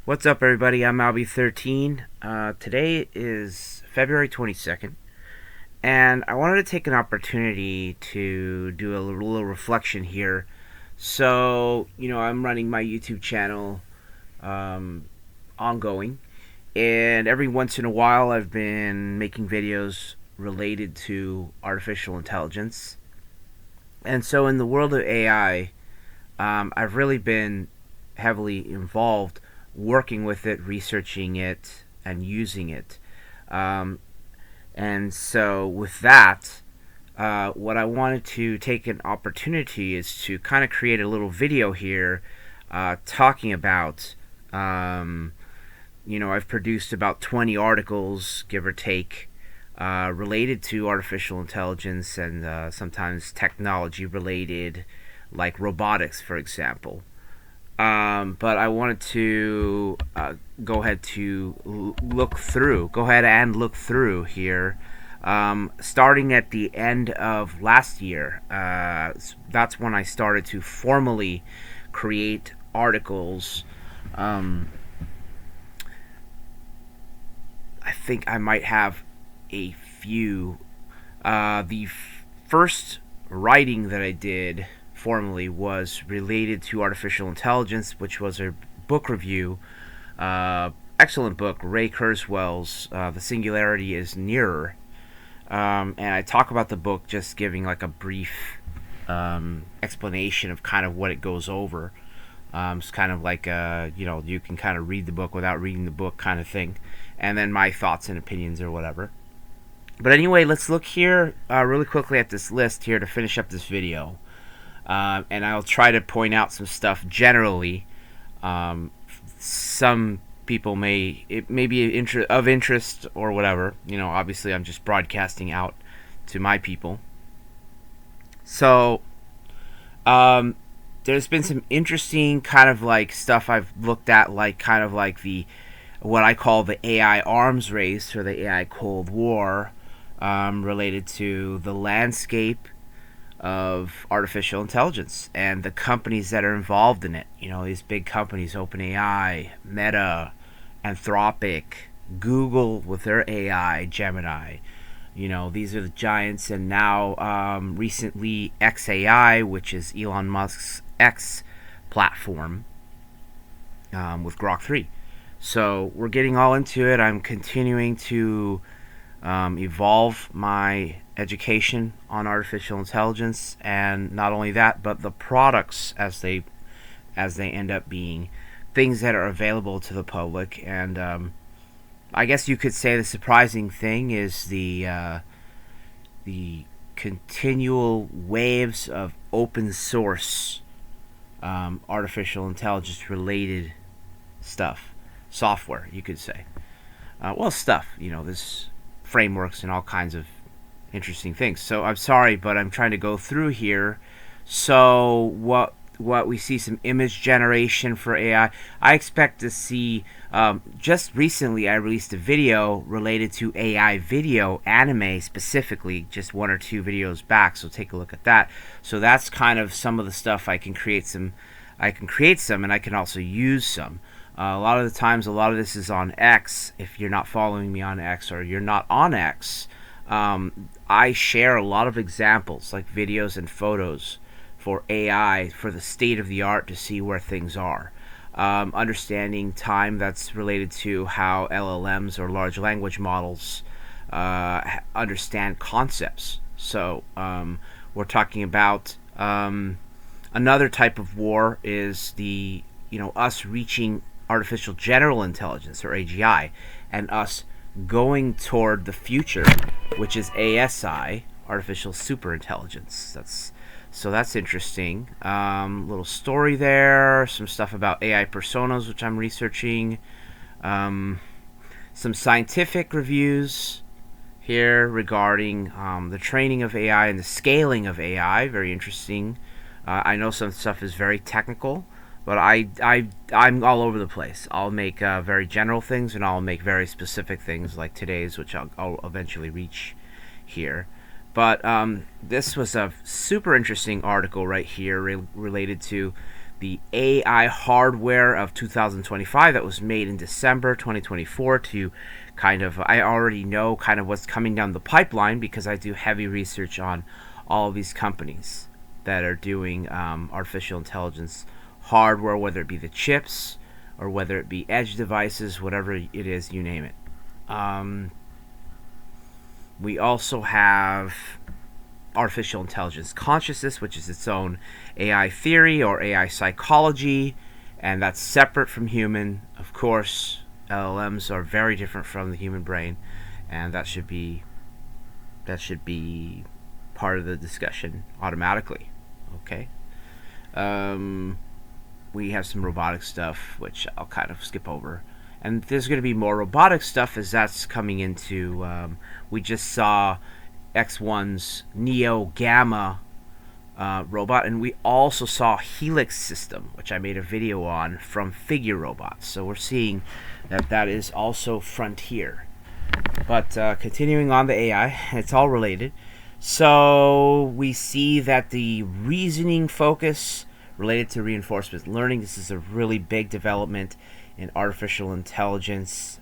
What's up, everybody? I'm alby13. Today is February 22nd, and I wanted to take an opportunity to do a little reflection here. So, I'm running my YouTube channel um, ongoing, and every once in a while, I've been making videos related to artificial intelligence. And so, in the world of AI, I've really been heavily involved working with it, researching it, and using it. Um, and so, with that, what I wanted to take an opportunity is to kind of create a little video here talking about. I've produced about 20 articles, give or take, related to artificial intelligence and sometimes technology related, like robotics, for example. But I wanted to go ahead and look through here, starting at the end of last year. That's when I started to formally create articles. Um, I think I might have a few. The first writing that I did formally was related to artificial intelligence, which was a book review. Excellent book, Ray Kurzweil's The Singularity is Nearer. And I talk about the book just giving like a brief explanation of kind of what it goes over. It's kind of like you can kind of read the book without reading the book kind of thing, and then my thoughts and opinions or whatever. But anyway, let's look here really quickly at this list here to finish up this video. And I'll try to point out some stuff generally. Some people it may be of interest or whatever. Obviously I'm just broadcasting out to my people. So, there's been some interesting kind of like stuff I've looked at, like kind of like the what I call the AI arms race or the AI Cold War, related to the landscape of artificial intelligence and the companies that are involved in it. These big companies, OpenAI, Meta, Anthropic, Google with their AI, Gemini. These are the giants, and now recently XAI, which is Elon Musk's X platform, with Grok 3. So we're getting all into it. I'm continuing to evolve my education on artificial intelligence, and not only that, but the products as they end up being things that are available to the public. And I guess you could say the surprising thing is the continual waves of open source artificial intelligence related stuff, software, you could say. Stuff. There's frameworks and all kinds of interesting things. So I'm sorry, but I'm trying to go through here. So what we see, some image generation for AI. I expect to see. Just recently, I released a video related to AI video anime specifically, just one or two videos back. So take a look at that. So that's kind of some of the stuff I can create some. And I can also use some. A lot of the times, a lot of this is on X. If you're not following me on X or you're not on X, I share a lot of examples, like videos and photos for AI, for the state of the art, to see where things are. Understanding time, that's related to how LLMs or large language models understand concepts. So we're talking about another type of war is the us reaching artificial general intelligence or AGI, and us going toward the future, which is ASI, artificial superintelligence. That's interesting. Little story there, some stuff about AI personas, which I'm researching. Some scientific reviews here regarding the training of AI and the scaling of AI. Very interesting. I know some stuff is very technical, but I'm all over the place. I'll make very general things, and I'll make very specific things like today's, which I'll eventually reach here. But this was a super interesting article right here related to the AI hardware of 2025 that was made in December 2024 to I already know kind of what's coming down the pipeline because I do heavy research on all of these companies that are doing artificial intelligence hardware, whether it be the chips or whether it be edge devices, whatever it is, you name it. We also have artificial intelligence consciousness, which is its own AI theory or AI psychology, and that's separate from human. Of course, LLMs are very different from the human brain, and that should be part of the discussion automatically. Okay. We have some robotic stuff, which I'll kind of skip over. And there's going to be more robotic stuff as that's coming into. We just saw X1's Neo Gamma robot, and we also saw Helix system, which I made a video on from Figure Robots. So we're seeing that is also frontier. But continuing on the AI, it's all related. So we see that the reasoning focus related to reinforcement learning, this is a really big development in artificial intelligence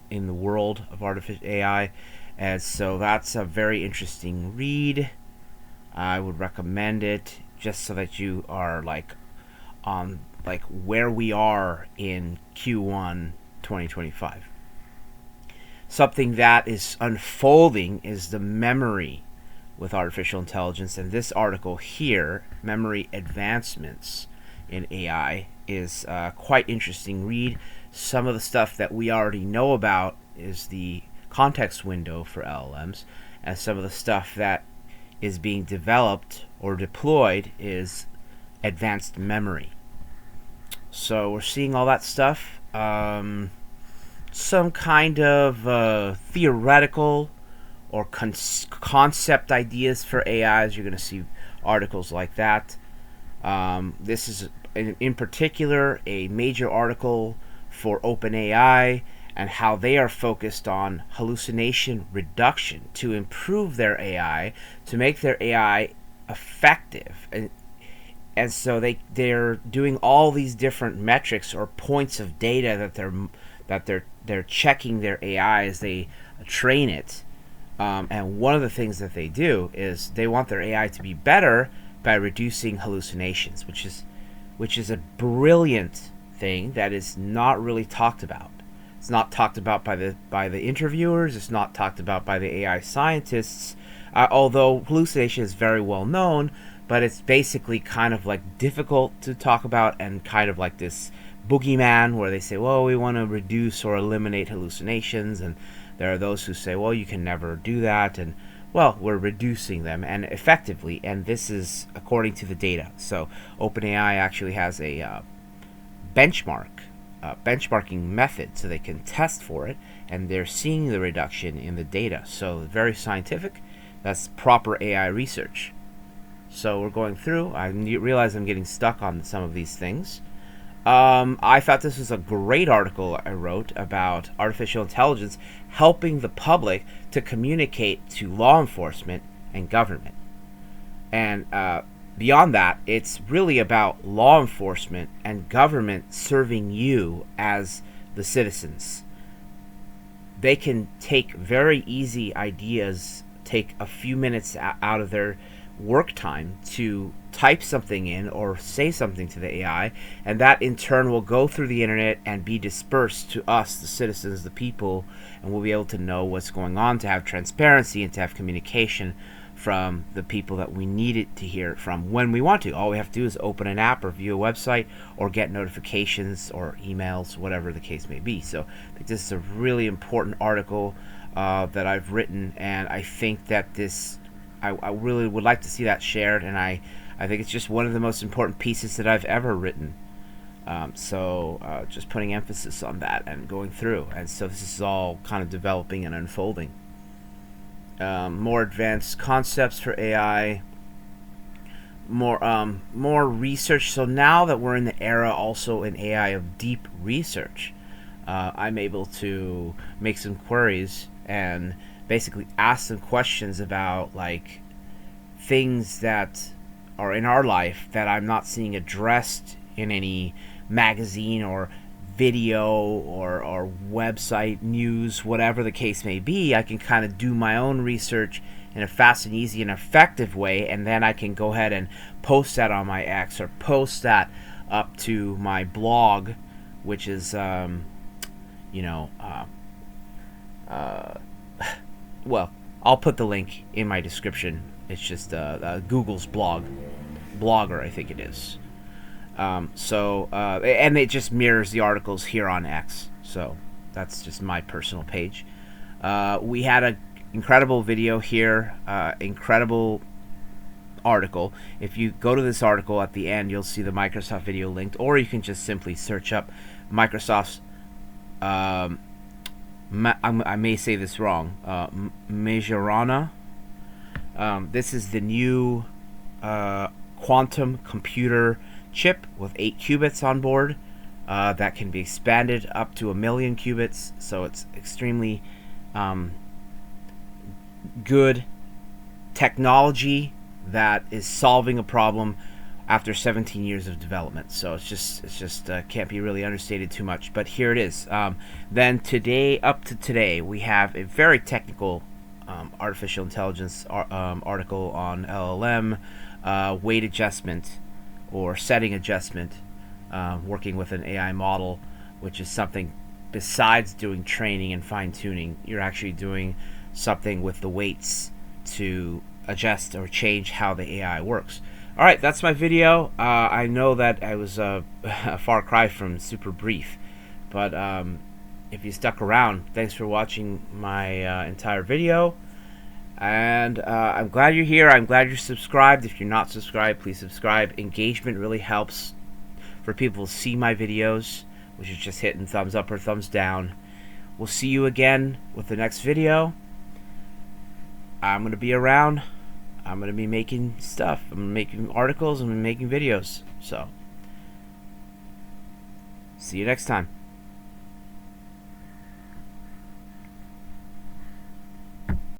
in the world of artificial AI. And so that's a very interesting read. I would recommend it just so that you are on where we are in Q1 2025. Something that is unfolding is the memory with artificial intelligence, and this article here, Memory Advancements in AI, is quite interesting read. Some of the stuff that we already know about is the context window for LLMs, and some of the stuff that is being developed or deployed is advanced memory. So we're seeing all that stuff. Some kind of theoretical or concept ideas for AIs. You're going to see articles like that. This is in particular a major article for OpenAI and how they are focused on hallucination reduction to improve their AI, to make their AI effective. And so they're doing all these different metrics or points of data that they're checking their AI as they train it. And one of the things that they do is they want their AI to be better by reducing hallucinations, which is a brilliant thing that is not really talked about. It's not talked about by the interviewers. It's not talked about by the AI scientists. Although hallucination is very well known, but it's basically kind of difficult to talk about and kind of like this boogeyman where they say, well, we want to reduce or eliminate hallucinations, and there are those who say, well, you can never do that, and well, we're reducing them and effectively, and this is according to the data. So OpenAI actually has a benchmarking method so they can test for it, and they're seeing the reduction in the data. So very scientific. That's proper AI research. So we're going through. I realize I'm getting stuck on some of these things. I thought this was a great article I wrote about artificial intelligence helping the public to communicate to law enforcement and government. And beyond that, it's really about law enforcement and government serving you as the citizens. They can take very easy ideas, take a few minutes out of their work time to type something in or say something to the AI, and that in turn will go through the internet and be dispersed to us, the citizens, the people, and we'll be able to know what's going on, to have transparency and to have communication from the people that we need it to hear from when we want to. All we have to do is open an app or view a website or get notifications or emails, whatever the case may be. So I think this is a really important article that I've written, and I think that I really would like to see that shared, and I think it's just one of the most important pieces that I've ever written. So just putting emphasis on that and going through. And so this is all kind of developing and unfolding. More advanced concepts for AI. More research. So now that we're in the era also in AI of deep research, I'm able to make some queries and basically ask some questions about things that are in our life that I'm not seeing addressed in any magazine or video or website news, whatever the case may be. I can kind of do my own research in a fast and easy and effective way, and then I can go ahead and post that on my X or post that up to my blog, which is well, I'll put the link in my description. It's just Google's blogger, I think it is. And it just mirrors the articles here on X. So that's just my personal page. We had an incredible video here, incredible article. If you go to this article at the end, you'll see the Microsoft video linked, or you can just simply search up Microsoft's I may say this wrong, Majorana. This is the new quantum computer chip with 8 qubits on board that can be expanded up to 1,000,000 qubits. So it's extremely good technology that is solving a problem after 17 years of development. So it's just can't be really understated too much. But here it is. Then today, up to today, we have a very technical artificial intelligence article on LLM, weight adjustment or setting adjustment, working with an AI model, which is something besides doing training and fine-tuning. You're actually doing something with the weights to adjust or change how the AI works. Alright, that's my video. I know that I was a far cry from super brief, but if you stuck around, thanks for watching my entire video. And I'm glad you're here. I'm glad you're subscribed. If you're not subscribed, please subscribe. Engagement really helps for people to see my videos, which is just hitting thumbs up or thumbs down. We'll see you again with the next video. I'm going to be around. I'm going to be making stuff. I'm going to be making articles. I'm going to be making videos. So, see you next time.